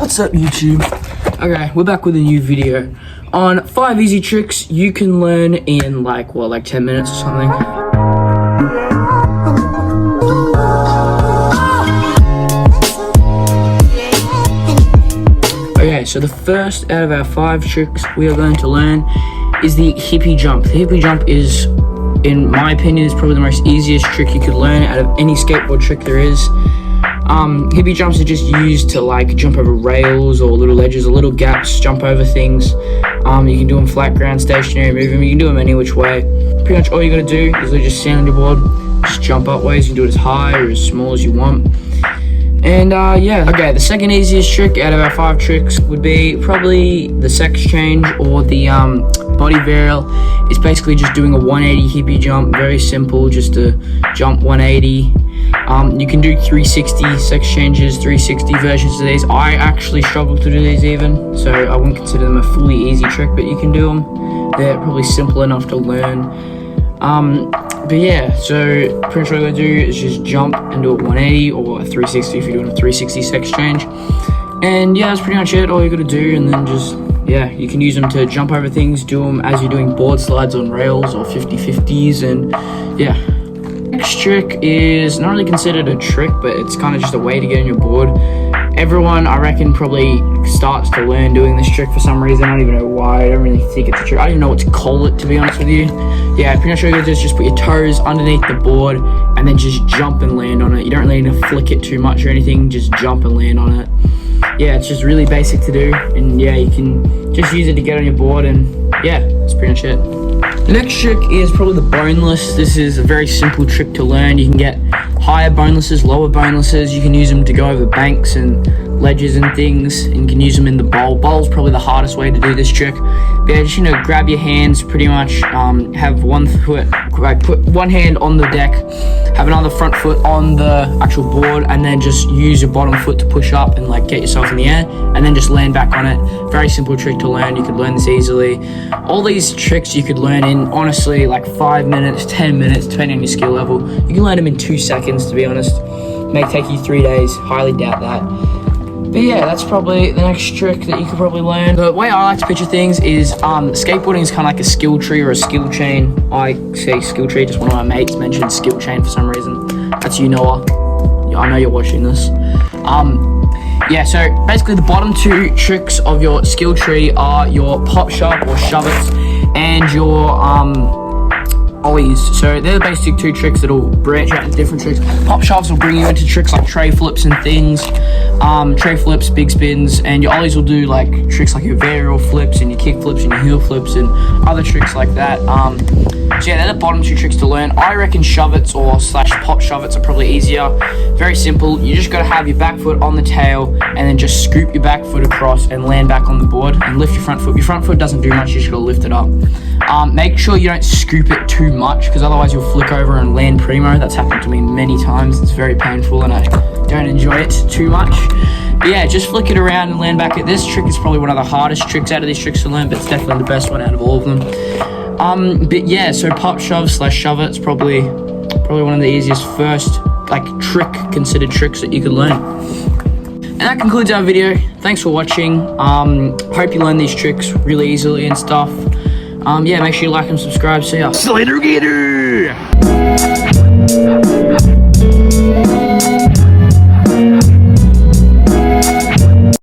What's up, YouTube? Okay, we're back with a new video on 5 easy tricks you can learn in like 10 minutes or something. Okay, so the first out of our 5 tricks we are going to learn is the hippie jump. The hippie jump is, in my opinion, is probably the most easiest trick you could learn out of any skateboard trick there is. Hippie jumps are just used to like jump over rails or little ledges or little gaps, jump over things. You can do them flat ground, stationary, move them. You can do them any which way. Pretty much all you gotta do is just stand on your board, just jump up ways. You can do it as high or as small as you want. And yeah, okay, the second easiest trick out of our 5 tricks would be probably the sex change or the body varial. It's basically just doing a 180 hippie jump, very simple, just to jump 180. You can do 360 sex changes, 360 versions of these. I actually struggle to do these even, so I wouldn't consider them a fully easy trick, but you can do them. They're probably simple enough to learn. But yeah, so pretty much what I'm gonna do is just jump and do a 180 or a 360 if you're doing a 360 sex change. And yeah, that's pretty much it, all you gotta do. And then just, yeah, you can use them to jump over things, do them as you're doing board slides on rails or 50-50s, and yeah. Next trick is not really considered a trick, but it's kind of just a way to get on your board. Everyone, I reckon, probably starts to learn doing this trick for some reason. I don't even know why. I don't really think it's a trick. I don't even know what to call it, to be honest with you. Yeah, pretty much what you're gonna do is just put your toes underneath the board and then just jump and land on it. You don't really need to flick it too much or anything. Just jump and land on it. Yeah, it's just really basic to do. And yeah, you can just use it to get on your board, and yeah, that's pretty much it. The next trick is probably the boneless. This is a very simple trick to learn. You can get higher bonelesses, lower bonelesses. You can use them to go over banks and ledges and things, and you can use them in the bowl. Bowl's probably the hardest way to do this trick. But yeah, just, grab your hands, pretty much have one foot, like put one hand on the deck, have another front foot on the actual board, and then just use your bottom foot to push up and like get yourself in the air, and then just land back on it. Very simple trick to learn. You could learn this easily. All these tricks you could learn in, honestly, like 5 minutes, 10 minutes, depending on your skill level. You can learn them in 2 seconds, to be honest. It may take you 3 days, highly doubt that. But yeah, that's probably the next trick that you could probably learn. The way I like to picture things is skateboarding is kind of like a skill tree or a skill chain. I say skill tree, just one of my mates mentioned skill chain for some reason. That's you, Noah. I know you're watching this. Yeah, so basically the bottom 2 tricks of your skill tree are your pop shove or shove it and your ollies. So they're the basic 2 tricks that'll branch out into different tricks. Pop shoves will bring you into tricks like tray flips and things. Tray flips, big spins, and your ollies will do like tricks like your varial flips and your kick flips and your heel flips and other tricks like that. So yeah, they're the bottom 2 tricks to learn. I reckon shove-its or slash pop shove-its are probably easier. Very simple. You just gotta have your back foot on the tail and then just scoop your back foot across and land back on the board and lift your front foot. Your front foot doesn't do much, you just gotta lift it up. Make sure you don't scoop it too much, because otherwise you'll flick over and land primo. That's happened to me many times. It's very painful and I don't enjoy it too much. But yeah, just flick it around and land back. This trick is probably one of the hardest tricks out of these tricks to learn, but it's definitely the best one out of all of them. But yeah, so pop shove slash shove it's probably one of the easiest first like considered tricks that you could learn. And that concludes our video. Thanks for watching. Hope you learn these tricks really easily and stuff. Yeah, make sure you like and subscribe. See ya. Slater Gator!